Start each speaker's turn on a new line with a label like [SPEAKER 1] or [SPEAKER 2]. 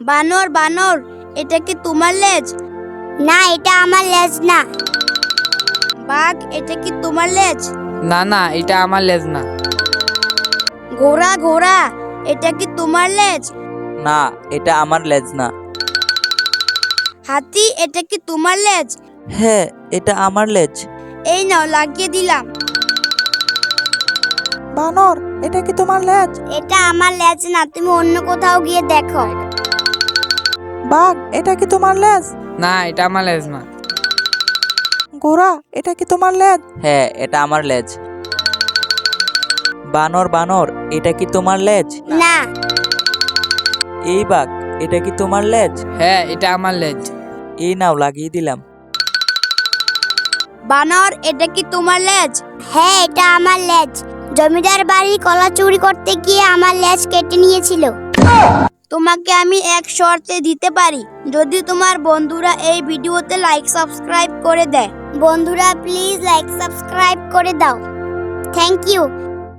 [SPEAKER 1] বানর বানর, এটা কি তোমার লেজ?
[SPEAKER 2] না, এটা আমার লেজ না।
[SPEAKER 1] বাঘ, এটা কি তোমার লেজ?
[SPEAKER 3] না না, এটা আমার লেজ না।
[SPEAKER 1] ঘোড়া ঘোড়া, এটা কি তোমার লেজ?
[SPEAKER 4] না, এটা আমার লেজ না।
[SPEAKER 1] হাতি, এটা কি তোমার লেজ?
[SPEAKER 4] হ্যাঁ, এটা আমার লেজ।
[SPEAKER 1] এই নাও, লাগিয়ে দিলাম।
[SPEAKER 5] বানর, এটা কি তোমার লেজ?
[SPEAKER 2] এটা আমার লেজ না, তুমি অন্য কোথাও গিয়ে দেখো।
[SPEAKER 5] বাঘ, এটা কি তোমার লেজ?
[SPEAKER 3] না, এটা আমার লেজ না।
[SPEAKER 5] ঘোড়া, এটা কি তোমার লেজ?
[SPEAKER 4] হ্যাঁ, এটা আমার লেজ। বানর বানর, এটা কি তোমার লেজ?
[SPEAKER 2] না।
[SPEAKER 4] এই বাঘ, এটা কি তোমার লেজ?
[SPEAKER 3] হ্যাঁ, এটা আমার লেজ।
[SPEAKER 4] এই নাও, লাগিয়ে দিলাম।
[SPEAKER 1] বানর, এটা কি তোমার লেজ?
[SPEAKER 2] হ্যাঁ, এটা আমার লেজ। জমিদার বাড়ি কলা চুরি করতে গিয়ে আমার লেজ কেটে নিয়েছিল।
[SPEAKER 1] তোমাকে আমি এক শর্তে দিতে পারি, যদি তোমার বন্ধুরা এই ভিডিওতে লাইক সাবস্ক্রাইব করে দেয়।
[SPEAKER 2] বন্ধুরা প্লিজ লাইক সাবস্ক্রাইব করে দাও। Thank you.